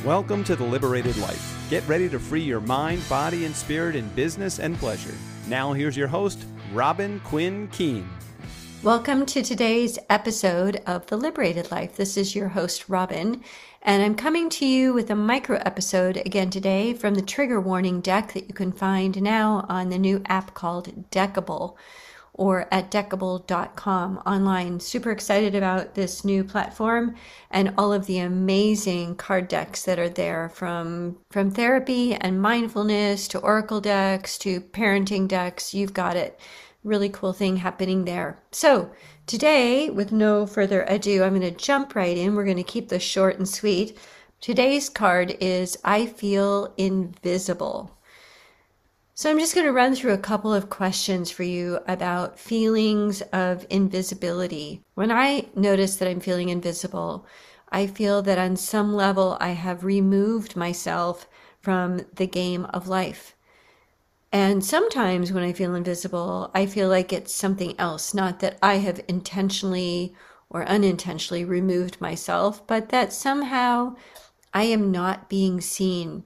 Welcome to the Liberated Life. Get ready to free your mind, body, and spirit in business and pleasure. Now here's your host, Robin Quinn Keene. Welcome to today's episode of The Liberated Life. This is your host, Robin, and I'm coming to you with a micro episode again today from the trigger warning deck that you can find now on the new app called Deckable or at deckable.com online. Super excited about this new platform and all of the amazing card decks that are there from therapy and mindfulness to oracle decks to parenting decks. You've got it. Really cool thing happening there. So today, with no further ado, I'm going to jump right in. We're going to keep this short and sweet. Today's card is I Feel Invisible. So I'm just going to run through a couple of questions for you about feelings of invisibility. When I notice that I'm feeling invisible, I feel that on some level I have removed myself from the game of life. And sometimes when I feel invisible, I feel like it's something else, not that I have intentionally or unintentionally removed myself, but that somehow I am not being seen.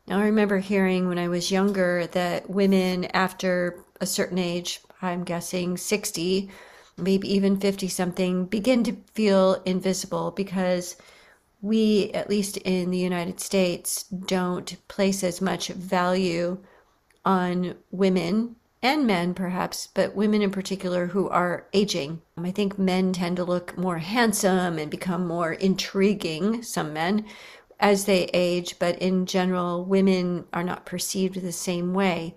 Now, I remember hearing when I was younger that women after a certain age, I'm guessing 60, maybe even 50 something, begin to feel invisible because we, at least in the United States, don't place as much value on women and men perhaps, but women in particular who are aging. I think men tend to look more handsome and become more intriguing, some men, as they age, but in general, women are not perceived the same way.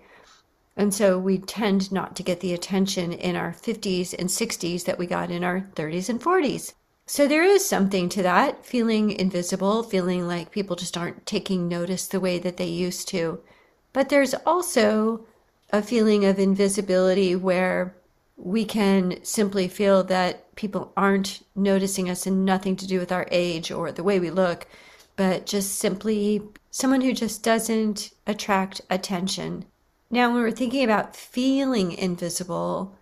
And so we tend not to get the attention in our 50s and 60s that we got in our 30s and 40s. So there is something to that, feeling invisible, feeling like people just aren't taking notice the way that they used to. But there's also a feeling of invisibility where we can simply feel that people aren't noticing us and nothing to do with our age or the way we look, but just simply someone who just doesn't attract attention. Now, when we're thinking about feeling invisible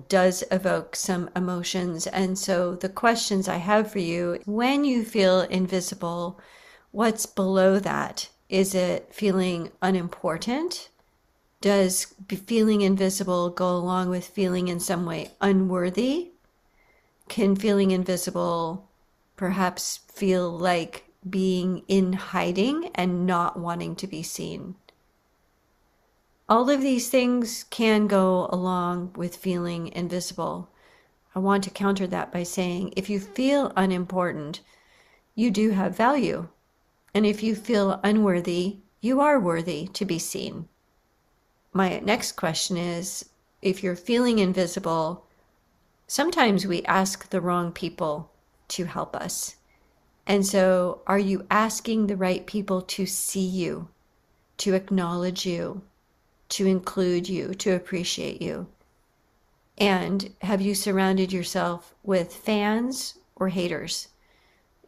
does evoke some emotions. And so the questions I have for you, when you feel invisible, what's below that? Is it feeling unimportant? Does feeling invisible go along with feeling in some way unworthy? Can feeling invisible perhaps feel like being in hiding and not wanting to be seen? All of these things can go along with feeling invisible. I want to counter that by saying if you feel unimportant, you do have value. And if you feel unworthy, you are worthy to be seen. My next question is, if you're feeling invisible, sometimes we ask the wrong people to help us. And so are you asking the right people to see you, to acknowledge you, to include you, to appreciate you? And have you surrounded yourself with fans or haters?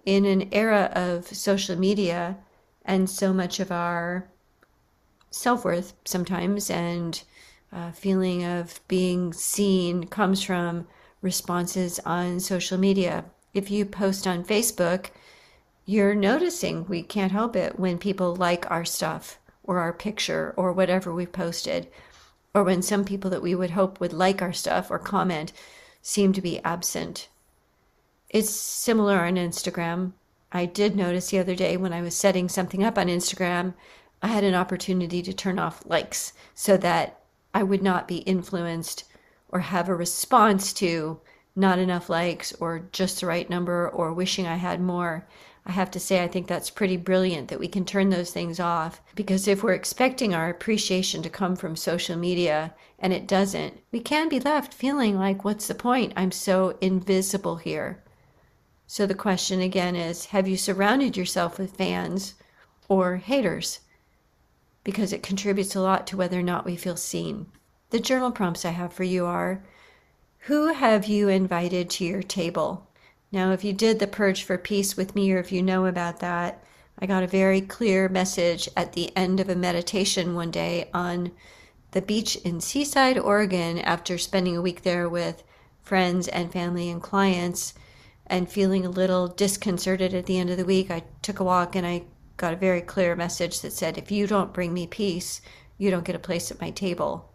In an era of social media and so much of our self-worth sometimes and feeling of being seen comes from responses on social media. If you post on Facebook, you're noticing, we can't help it, when people like our stuff or our picture or whatever we posted, or when some people that we would hope would like our stuff or comment seem to be absent. It's similar on Instagram. I did notice the other day when I was setting something up on Instagram, I had an opportunity to turn off likes so that I would not be influenced or have a response to not enough likes or just the right number or wishing I had more. I have to say, I think that's pretty brilliant that we can turn those things off, because if we're expecting our appreciation to come from social media and it doesn't, we can be left feeling like, what's the point? I'm so invisible here. So the question again is, have you surrounded yourself with fans or haters? Because it contributes a lot to whether or not we feel seen. The journal prompts I have for you are, who have you invited to your table? Now, if you did the Purge for Peace with me, or if you know about that, I got a very clear message at the end of a meditation one day on the beach in Seaside, Oregon, after spending a week there with friends and family and clients. and feeling a little disconcerted at the end of the week, I took a walk and I got a very clear message that said, if you don't bring me peace, you don't get a place at my table.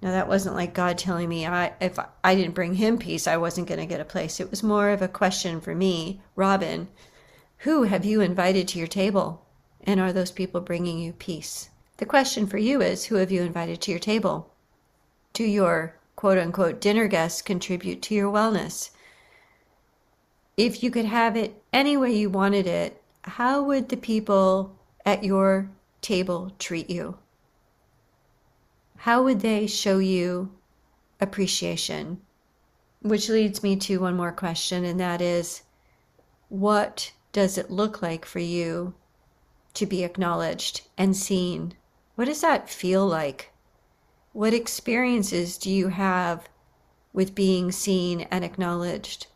Now, that wasn't like God telling me if I didn't bring him peace, I wasn't going to get a place. It was more of a question for me, Robin, who have you invited to your table? And are those people bringing you peace? The question for you is, who have you invited to your table? Do your quote-unquote dinner guests contribute to your wellness? If you could have it any way you wanted it, how would the people at your table treat you? How would they show you appreciation? Which leads me to one more question, and that is, what does it look like for you to be acknowledged and seen? What does that feel like? What experiences do you have with being seen and acknowledged?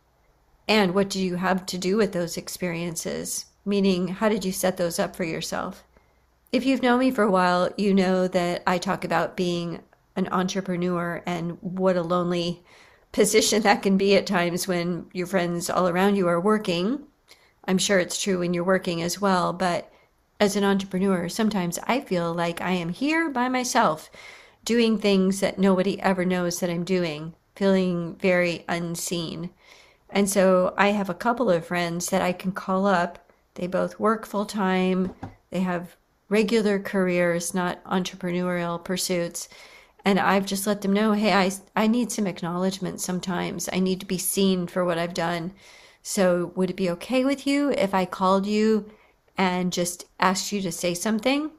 And what do you have to do with those experiences? Meaning, how did you set those up for yourself? If you've known me for a while, you know that I talk about being an entrepreneur and what a lonely position that can be at times when your friends all around you are working. I'm sure it's true when you're working as well, but as an entrepreneur, sometimes I feel like I am here by myself, doing things that nobody ever knows that I'm doing, feeling very unseen. And so I have a couple of friends that I can call up. They both work full time. They have regular careers, not entrepreneurial pursuits. And I've just let them know, hey, I need some acknowledgement sometimes. I need to be seen for what I've done. So would it be okay with you if I called you and just asked you to say something?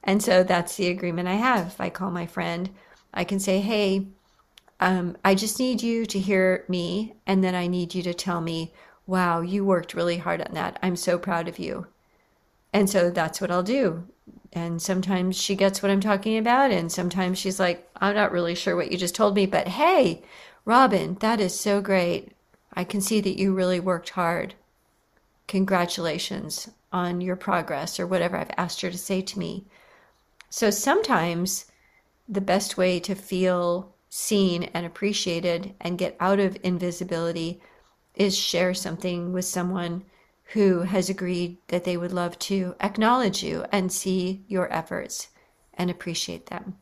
And so that's the agreement I have. If I call my friend, I can say, hey, I just need you to hear me. And then I need you to tell me, wow, you worked really hard on that. I'm so proud of you. And so that's what I'll do. And sometimes she gets what I'm talking about. And sometimes she's like, I'm not really sure what you just told me, but hey, Robin, that is so great. I can see that you really worked hard. Congratulations on your progress, or whatever I've asked her to say to me. So sometimes the best way to feel seen and appreciated and get out of invisibility is share something with someone who has agreed that they would love to acknowledge you and see your efforts and appreciate them.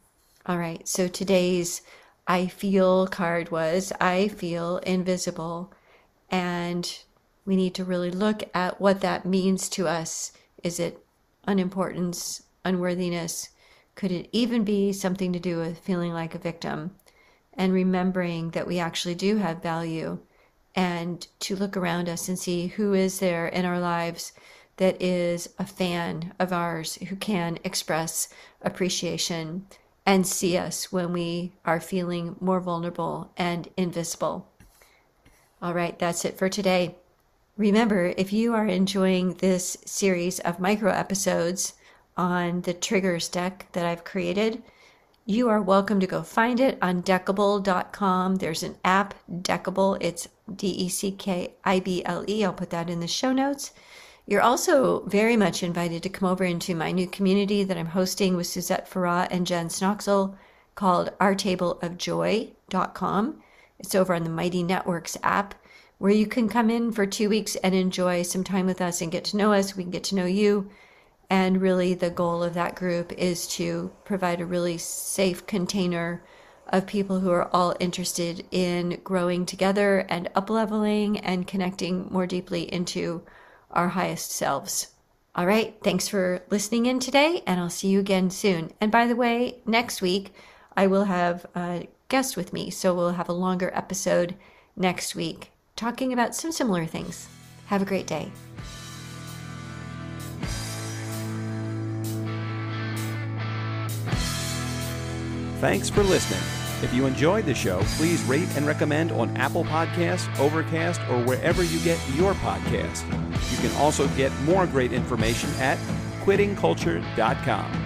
All right, so today's I feel card was, I feel invisible, and we need to really look at what that means to us. Is it unimportance, unworthiness? Could it even be something to do with feeling like a victim? And remembering that we actually do have value, and to look around us and see who is there in our lives that is a fan of ours, who can express appreciation and see us when we are feeling more vulnerable and invisible. All right, that's it for today. Remember, if you are enjoying this series of micro episodes on the triggers deck that I've created, you are welcome to go find it on Deckable.com. There's an app, Deckable. It's DECKIBLE. I'll put that in the show notes. You're also very much invited to come over into my new community that I'm hosting with Suzette Farah and Jen Snoxel called OurTableOfJoy.com. It's over on the Mighty Networks app, where you can come in for 2 weeks and enjoy some time with us and get to know us. We can get to know you. And really the goal of that group is to provide a really safe container of people who are all interested in growing together and up-leveling and connecting more deeply into our highest selves. All right, thanks for listening in today, and I'll see you again soon. And by the way, next week I will have a guest with me, so we'll have a longer episode next week talking about some similar things. Have a great day. Thanks for listening. If you enjoyed the show, please rate and recommend on Apple Podcasts, Overcast, or wherever you get your podcast. You can also get more great information at quittingculture.com.